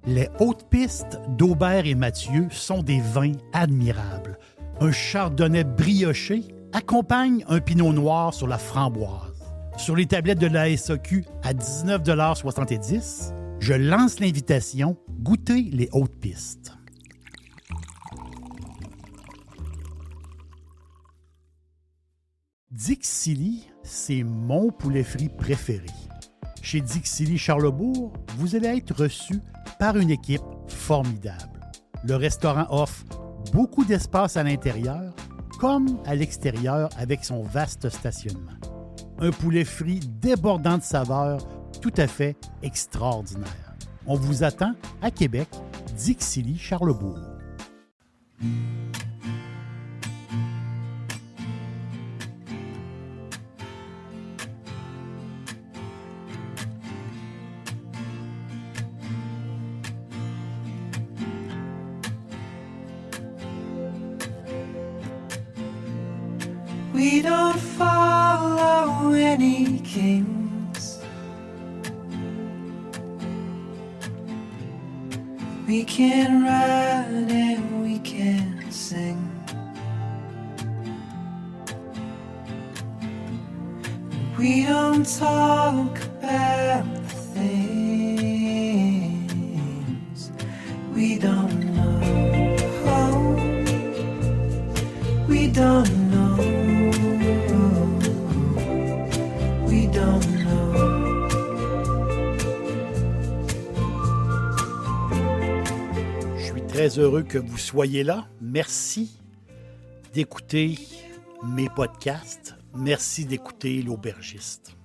Les hautes pistes d'Aubert et Mathieu sont des vins admirables. Un chardonnay brioché accompagne un pinot noir sur la framboise. Sur les tablettes de la SAQ à 19,70 $, je lance l'invitation « Goûtez les hautes pistes ». Dixili, c'est mon poulet frit préféré. Chez Dixili Charlebourg, vous allez être reçu par une équipe formidable. Le restaurant offre beaucoup d'espace à l'intérieur comme à l'extérieur avec son vaste stationnement. Un poulet frit débordant de saveurs tout à fait extraordinaire. On vous attend à Québec, Dixili Charlebourg. We don't follow any kings. We can ride and we can sing. We don't talk about the things we don't know. We don't know. We don't know. Je suis très heureux que vous soyez là. Merci d'écouter mes podcasts. Merci d'écouter l'aubergiste.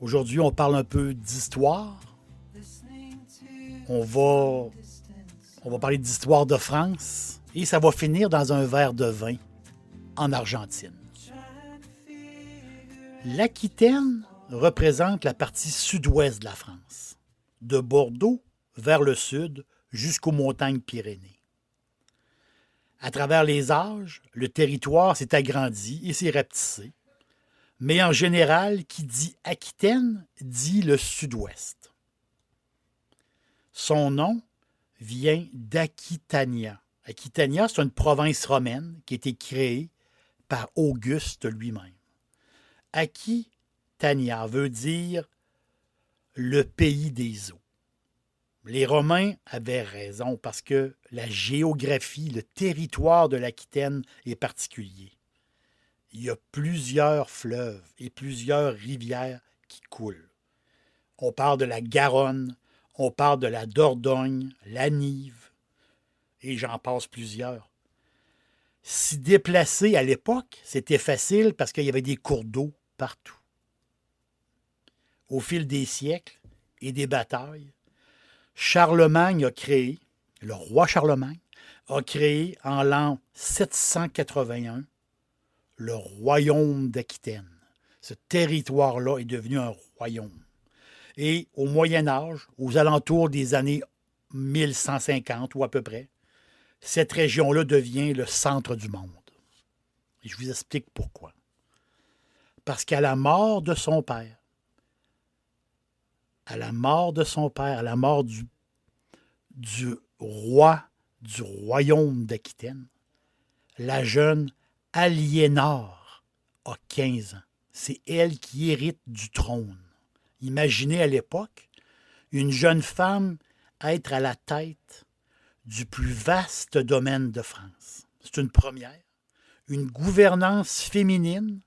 Aujourd'hui, on parle un peu d'histoire. On va parler d'histoire de France et ça va finir dans un verre de vin en Argentine. L'Aquitaine représente la partie sud-ouest de la France, de Bordeaux vers le sud jusqu'aux montagnes Pyrénées. À travers les âges, le territoire s'est agrandi et s'est rapetissé, mais en général, qui dit Aquitaine dit le sud-ouest. Son nom vient d'Aquitania. Aquitania, c'est une province romaine qui a été créée par Auguste lui-même. Aquitania veut dire le pays des eaux. Les Romains avaient raison parce que la géographie, le territoire de l'Aquitaine est particulier. Il y a plusieurs fleuves et plusieurs rivières qui coulent. On parle de la Garonne, on parle de la Dordogne, la Nive, et j'en passe plusieurs. S'y déplacer à l'époque, c'était facile parce qu'il y avait des cours d'eau partout. Au fil des siècles et des batailles, Charlemagne a créé, le roi Charlemagne a créé en l'an 781 le royaume d'Aquitaine. Ce territoire-là est devenu un royaume. Et au Moyen Âge, aux alentours des années 1150 ou à peu près, cette région-là devient le centre du monde. Et je vous explique pourquoi. Parce qu'à la mort de son père, à la mort du roi du royaume d'Aquitaine, la jeune Aliénor a 15 ans. C'est elle qui hérite du trône. Imaginez à l'époque une jeune femme être à la tête du plus vaste domaine de France. C'est une première. Une gouvernance féminine,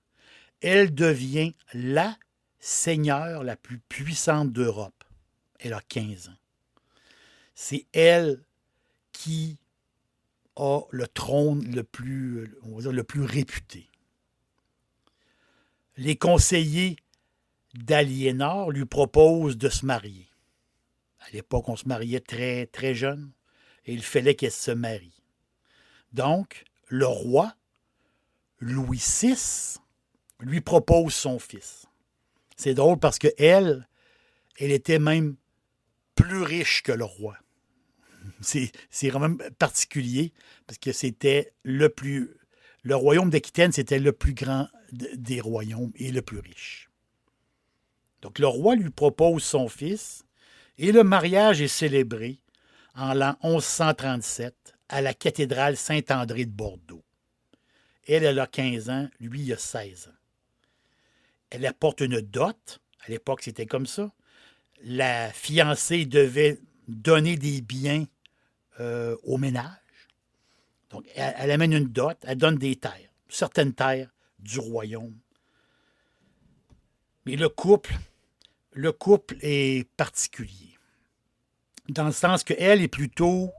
elle devient la seigneur la plus puissante d'Europe. Elle a 15 ans. C'est elle qui a le trône le plus réputé. Les conseillers d'Aliénor lui proposent de se marier. À l'époque, on se mariait très, très jeune et il fallait qu'elle se marie. Donc, le roi, Louis VI, lui propose son fils. C'est drôle parce elle était même plus riche que le roi. C'est vraiment particulier parce que c'était le royaume d'Aquitaine, c'était le plus grand des royaumes et le plus riche. Donc le roi lui propose son fils Et le mariage est célébré en l'an 1137 à la cathédrale Saint-André de Bordeaux. Elle a 15 ans, lui, il a 16 ans. Elle apporte une dot. À l'époque, c'était comme ça. La fiancée devait donner des biens au ménage. Donc, elle amène une dot, elle donne des terres, certaines terres du royaume. Mais le couple est particulier. Dans le sens qu'elle est plutôt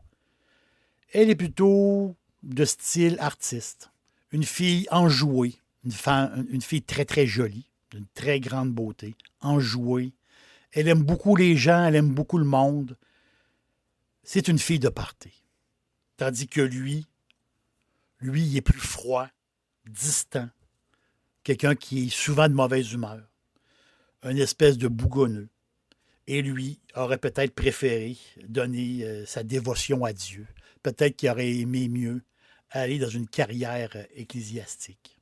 de style artiste. Une fille enjouée, une fille très, très jolie, d'une très grande beauté, enjouée. Elle aime beaucoup les gens, elle aime beaucoup le monde. C'est une fille de party. Tandis que lui, il est plus froid, distant, quelqu'un qui est souvent de mauvaise humeur, une espèce de bougonneux. Et lui aurait peut-être préféré donner sa dévotion à Dieu. Peut-être qu'il aurait aimé mieux aller dans une carrière ecclésiastique.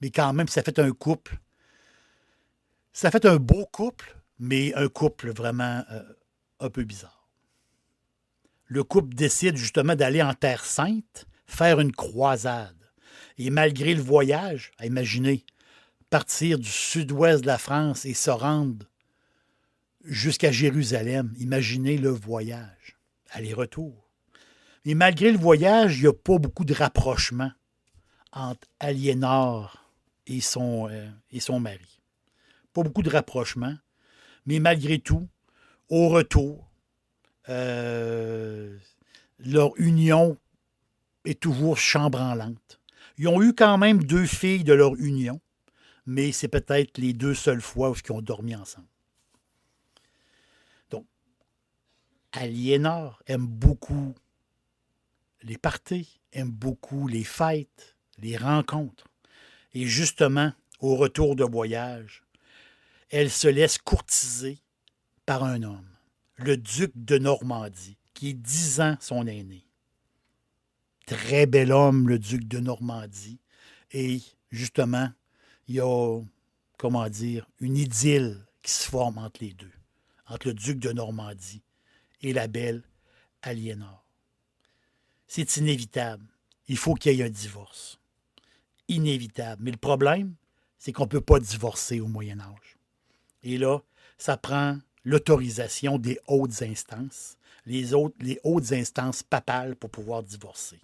Mais quand même, ça fait un couple. Ça fait un beau couple, mais un couple vraiment un peu bizarre. Le couple décide justement d'aller en Terre Sainte, faire une croisade. Et malgré le voyage, imaginez, partir du sud-ouest de la France et se rendre jusqu'à Jérusalem. Imaginez le voyage, aller-retour. Mais malgré le voyage, il n'y a pas beaucoup de rapprochement entre Aliénor et son mari. Pas beaucoup de rapprochement, mais malgré tout, au retour, leur union est toujours chambranlante. Ils ont eu quand même 2 filles de leur union, mais c'est peut-être les 2 seules fois où ils ont dormi ensemble. Donc, Aliénor aime beaucoup les parties, aime beaucoup les fêtes, les rencontres. Et justement, au retour de voyage, elle se laisse courtiser par un homme, le duc de Normandie, qui est 10 ans son aîné. Très bel homme, le duc de Normandie. Et justement, il y a, comment dire, une idylle qui se forme entre les deux, entre le duc de Normandie et la belle Aliénor. C'est inévitable. Il faut qu'il y ait un divorce. Inévitable. Mais le problème, c'est qu'on ne peut pas divorcer au Moyen Âge. Et là, ça prend l'autorisation des hautes instances, les hautes instances papales pour pouvoir divorcer.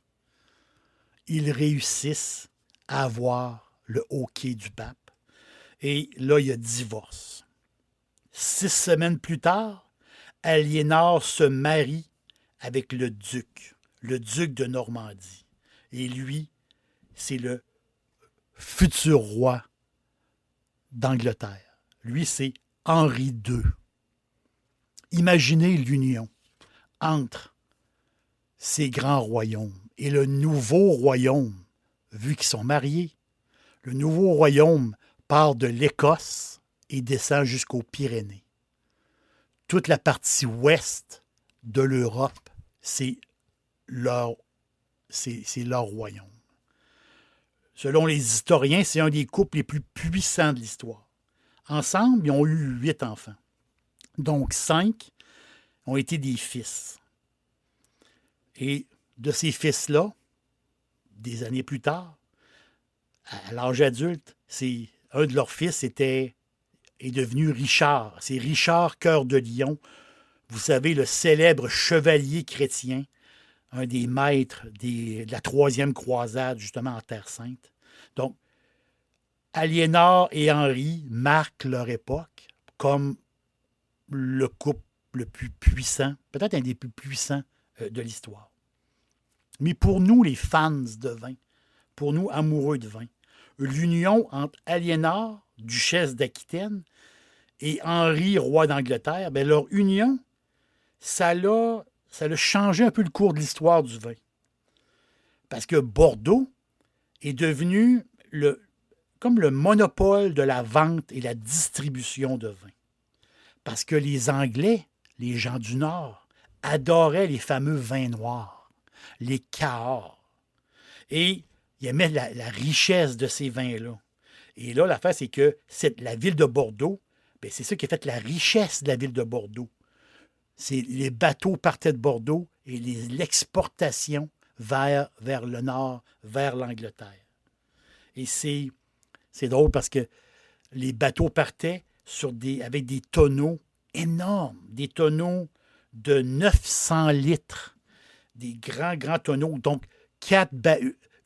Ils réussissent à avoir le OK du pape. Et là, il y a divorce. 6 semaines plus tard, Aliénor se marie avec le duc de Normandie. Et lui, c'est le futur roi d'Angleterre. Lui, c'est Henri II. Imaginez l'union entre ces grands royaumes et le nouveau royaume, vu qu'ils sont mariés. Le nouveau royaume part de l'Écosse et descend jusqu'aux Pyrénées. Toute la partie ouest de l'Europe, c'est leur royaume. Selon les historiens, c'est un des couples les plus puissants de l'histoire. Ensemble, ils ont eu 8 enfants. Donc 5 ont été des fils. Et de ces fils-là, des années plus tard, à l'âge adulte, un de leurs fils est devenu Richard. C'est Richard Cœur de Lion, vous savez, le célèbre chevalier chrétien, un des maîtres de la 3e croisade, justement, en Terre Sainte. Donc, Aliénor et Henri marquent leur époque comme le couple le plus puissant, peut-être un des plus puissants de l'histoire. Mais pour nous, les fans de vin, pour nous, amoureux de vin, l'union entre Aliénor, duchesse d'Aquitaine, et Henri, roi d'Angleterre, bien, leur union, ça a changé un peu le cours de l'histoire du vin. Parce que Bordeaux est devenu comme le monopole de la vente et la distribution de vin. Parce que les Anglais, les gens du Nord, adoraient les fameux vins noirs, les Cahors. Et ils aimaient la richesse de ces vins-là. Et là, l'affaire, c'est que la ville de Bordeaux, bien, c'est ça qui a fait la richesse de la ville de Bordeaux. Les bateaux partaient de Bordeaux et l'exportation vers le nord, vers l'Angleterre. Et c'est drôle parce que les bateaux partaient avec des tonneaux énormes, des tonneaux de 900 litres, des grands, grands tonneaux. Donc,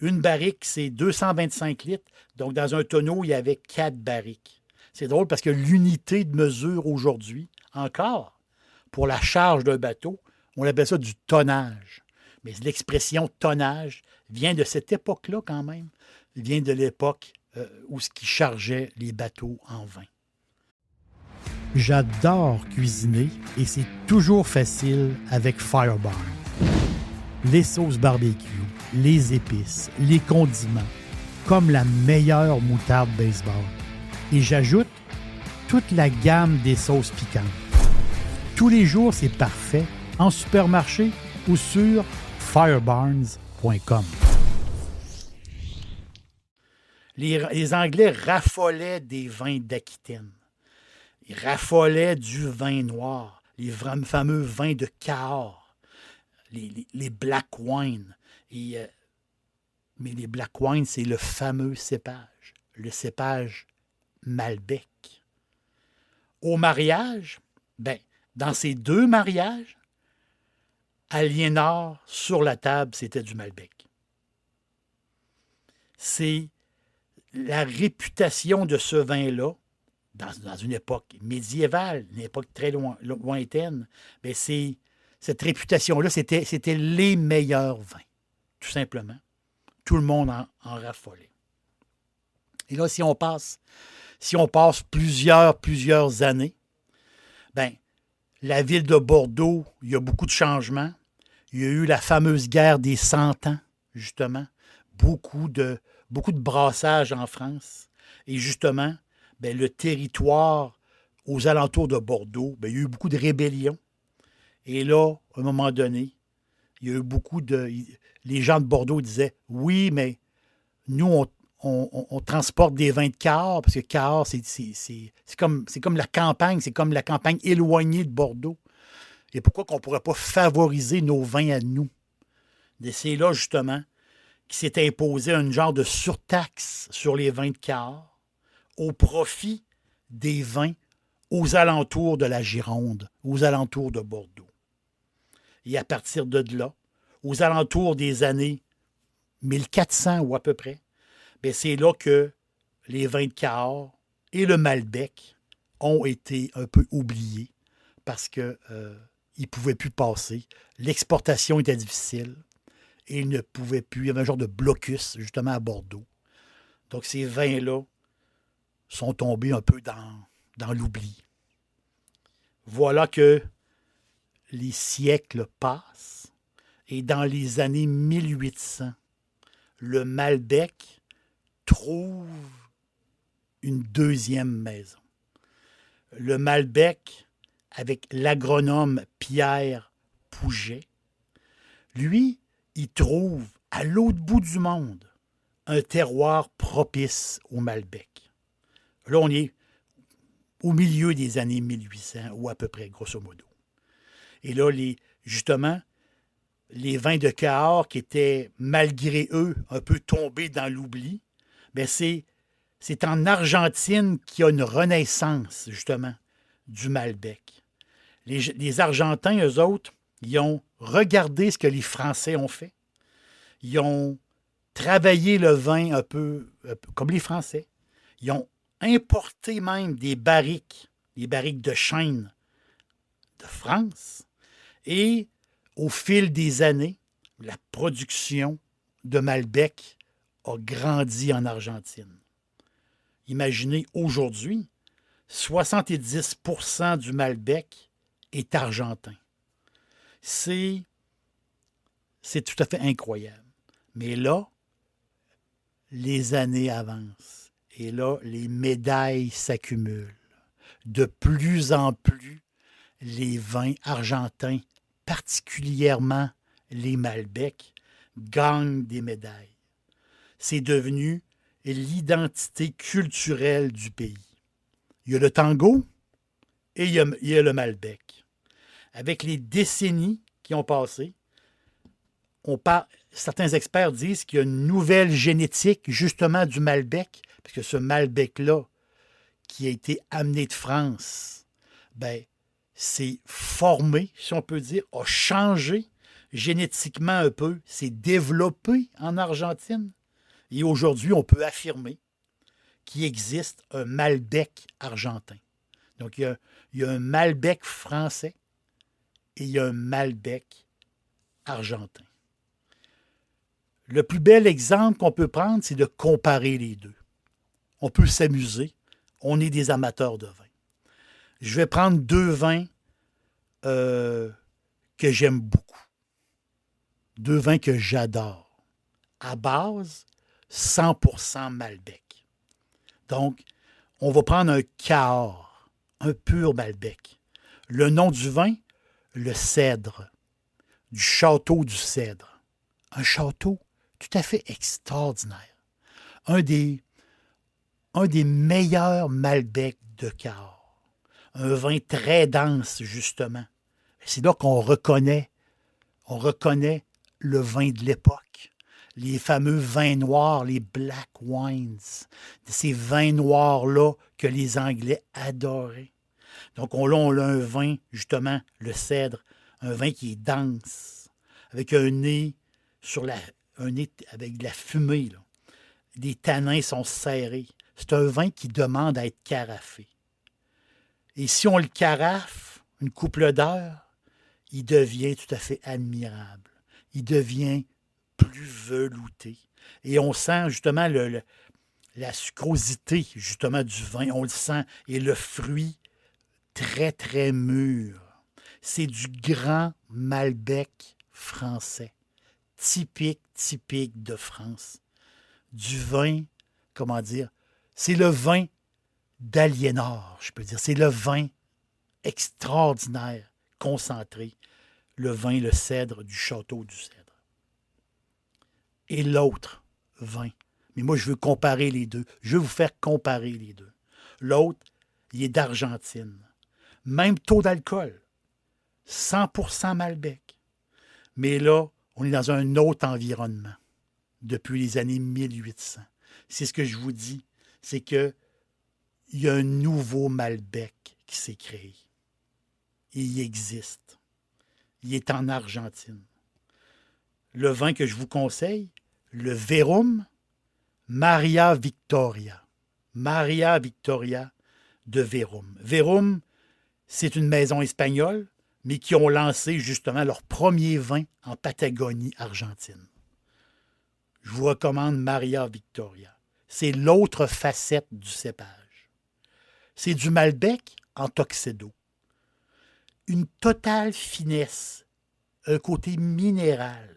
une barrique, c'est 225 litres. Donc, dans un tonneau, il y avait 4 barriques. C'est drôle parce que l'unité de mesure aujourd'hui, encore, pour la charge d'un bateau, on appelle ça du tonnage. Mais l'expression tonnage vient de cette époque-là quand même. Il vient de l'époque où ce qui chargeait les bateaux en vin. J'adore cuisiner et c'est toujours facile avec Firebarn. Les sauces barbecue, les épices, les condiments, comme la meilleure moutarde baseball. Et j'ajoute toute la gamme des sauces piquantes. Tous les jours, c'est parfait en supermarché ou sur firebarns.com. Les Anglais raffolaient des vins d'Aquitaine. Ils raffolaient du vin noir, les fameux vins de Cahors, les black wine. Mais les black wine, c'est le fameux cépage, le cépage Malbec. Au mariage, dans ces 2 mariages, Aliénor, sur la table, c'était du Malbec. C'est la réputation de ce vin-là, dans une époque médiévale, une époque très lointaine, cette réputation-là, c'était les meilleurs vins, tout simplement. Tout le monde en raffolait. Et là, si on passe plusieurs années, la ville de Bordeaux, il y a beaucoup de changements. Il y a eu la fameuse guerre des 100 ans, justement. Beaucoup de brassage en France. Et justement, le territoire aux alentours de Bordeaux, il y a eu beaucoup de rébellions. Et là, à un moment donné, il y a eu les gens de Bordeaux disaient « Oui, mais nous, on transporte des vins de Cahors, parce que Cahors, c'est comme la campagne, c'est comme la campagne éloignée de Bordeaux. Et pourquoi qu'on ne pourrait pas favoriser nos vins à nous? » Et c'est là, justement, qui s'est imposé un genre de surtaxe sur les vins de Cahors au profit des vins aux alentours de la Gironde, aux alentours de Bordeaux. Et à partir de là, aux alentours des années 1400 ou à peu près, c'est là que les vins de Cahors et le Malbec ont été un peu oubliés parce qu'ils ne pouvaient plus passer. L'exportation était difficile et ils ne pouvaient plus. Il y avait un genre de blocus, justement, à Bordeaux. Donc, ces vins-là sont tombés un peu dans l'oubli. Voilà que les siècles passent et dans les années 1800, le Malbec trouve une deuxième maison. Le Malbec, avec l'agronome Pierre Pouget, lui, il trouve à l'autre bout du monde un terroir propice au Malbec. Là, on est au milieu des années 1800, ou à peu près, grosso modo. Et là, justement, les vins de Cahors qui étaient, malgré eux, un peu tombés dans l'oubli, c'est en Argentine qu'il y a une renaissance, justement, du Malbec. Les Argentins, eux autres, ils ont regardé ce que les Français ont fait. Ils ont travaillé le vin un peu comme les Français. Ils ont importé même des barriques de chêne de France. Et au fil des années, la production de Malbec a grandi en Argentine. Imaginez, aujourd'hui, 70% du Malbec est argentin. C'est tout à fait incroyable. Mais là, les années avancent. Et là, les médailles s'accumulent. De plus en plus, les vins argentins, particulièrement les Malbec, gagnent des médailles. C'est devenu l'identité culturelle du pays. Il y a le tango et il y a le Malbec. avec les décennies qui ont passé, certains experts disent qu'il y a une nouvelle génétique justement du Malbec, parce que ce Malbec-là, qui a été amené de France, ben, s'est formé, si on peut dire, a changé génétiquement un peu, s'est développé en Argentine. Et aujourd'hui, on peut affirmer qu'il existe un Malbec argentin. Donc, il y a un Malbec français et il y a un Malbec argentin. Le plus bel exemple qu'on peut prendre, c'est de comparer les deux. On peut s'amuser. On est des amateurs de vin. Je vais prendre deux vins que j'aime beaucoup. Deux vins que j'adore. À base, 100% Malbec. Donc, on va prendre un Cahors, un pur Malbec. Le nom du vin, le Cèdre, du château du Cèdre. Un château tout à fait extraordinaire. Un des meilleurs Malbec de Cahors. Un vin très dense, justement. C'est là qu'on reconnaît le vin de l'époque. Les fameux vins noirs, les black wines. Ces vins noirs-là que les Anglais adoraient. Donc, on a un vin, justement, le Cèdre, un vin qui est dense, avec un nez avec de la fumée. Là. Les tanins sont serrés. C'est un vin qui demande à être carafé. Et si on le carafe une couple d'heures, il devient tout à fait admirable. Il devient plus velouté. Et on sent justement la sucrosité justement du vin. On le sent. Et le fruit très, très mûr. C'est du grand Malbec français. Typique de France. Du vin, comment dire, c'est le vin d'Aliénor, je peux dire. C'est le vin extraordinaire, concentré. Le vin, le Cèdre du château du Cèdre. Et l'autre vin. Mais moi, je veux comparer les deux. Je veux vous faire comparer les deux. L'autre, il est d'Argentine. Même taux d'alcool. 100% Malbec. Mais là, on est dans un autre environnement depuis les années 1800. C'est ce que je vous dis. C'est qu'il y a un nouveau Malbec qui s'est créé. Et il existe. Il est en Argentine. Le vin que je vous conseille, le Verum Maria Victoria. Maria Victoria de Verum. Verum, c'est une maison espagnole, mais qui ont lancé justement leur premier vin en Patagonie, Argentine. Je vous recommande Maria Victoria. C'est l'autre facette du cépage. C'est du Malbec en Tuxedo. Une totale finesse, un côté minéral.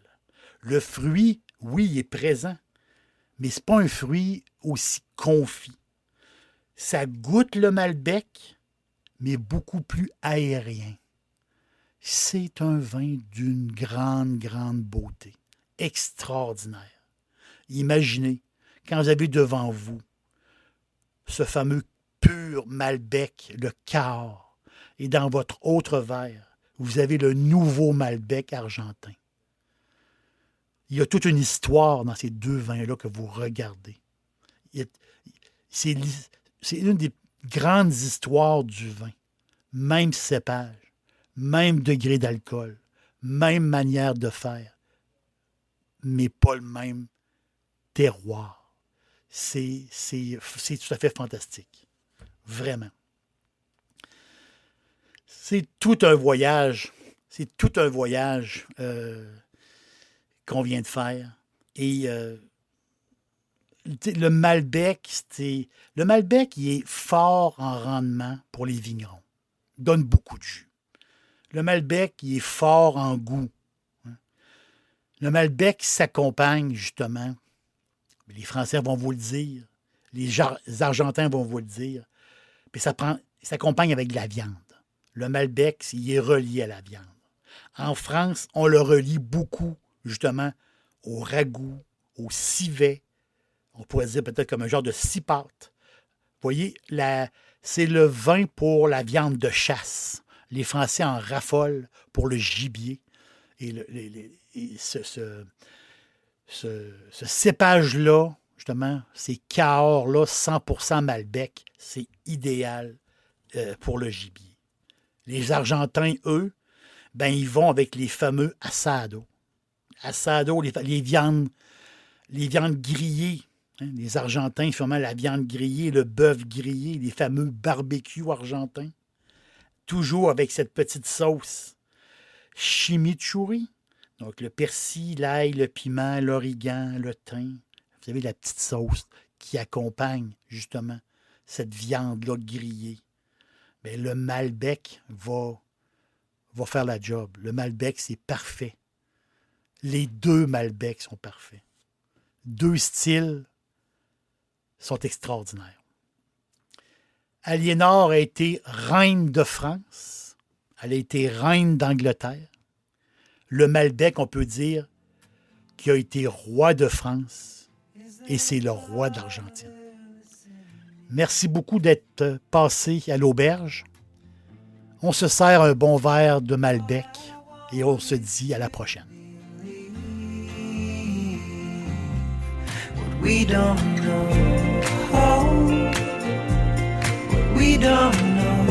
Le fruit, oui, il est présent, mais ce n'est pas un fruit aussi confit. Ça goûte le Malbec, mais beaucoup plus aérien. C'est un vin d'une grande beauté, extraordinaire. Imaginez, quand vous avez devant vous ce fameux pur Malbec, le Cahors, et dans votre autre verre, vous avez le nouveau Malbec argentin. Il y a toute une histoire dans ces deux vins-là que vous regardez. C'est une des grandes histoires du vin. Même cépage, même degré d'alcool, même manière de faire, mais pas le même terroir. C'est tout à fait fantastique. Vraiment. C'est tout un voyage. C'est tout un voyage qu'on vient de faire. Et le Malbec, il est fort en rendement pour les vignerons. Il donne beaucoup de jus. Le Malbec, il est fort en goût. Le Malbec s'accompagne justement, les Français vont vous le dire, les Argentins vont vous le dire, puis ça s'accompagne avec de la viande. Le Malbec, il est relié à la viande. En France, on le relie beaucoup, justement, au ragoût, au civet. On pourrait dire peut-être comme un genre de six-pâtes. Vous voyez, c'est le vin pour la viande de chasse. Les Français en raffolent pour le gibier. Et, ce cépage-là, justement, ces Cahors-là, 100% Malbec, c'est idéal pour le gibier. Les Argentins, eux, ben, ils vont avec les fameux asado. Asado, les viandes grillées. Hein, les Argentins, finalement, la viande grillée, le bœuf grillé, les fameux barbecues argentins. Toujours avec cette petite sauce chimichurri. Donc, le persil, l'ail, le piment, l'origan, le thym. Vous savez, la petite sauce qui accompagne, justement, cette viande-là grillée. Bien, le Malbec va faire la job. Le Malbec, c'est parfait. Les deux Malbecs sont parfaits. Deux styles sont extraordinaires. Aliénor a été reine de France. Elle a été reine d'Angleterre. Le Malbec, on peut dire, qui a été roi de France. Et c'est le roi d'Argentine. Merci beaucoup d'être passé à l'auberge. On se sert un bon verre de Malbec et on se dit à la prochaine. We don't know. We don't know.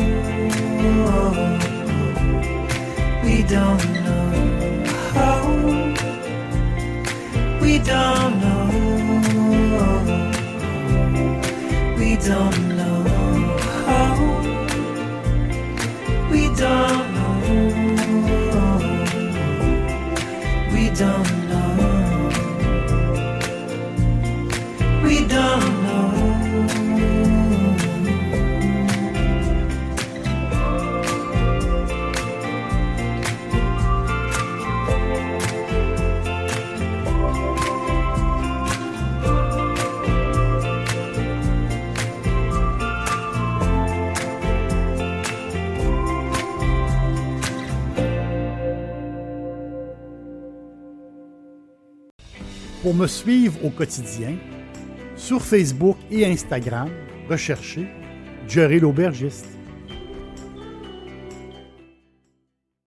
We don't know. We don't know. We don't know. We don't know. We don't know. We don't know. Pour me suivre au quotidien, sur Facebook et Instagram, recherchez Jerry l'aubergiste.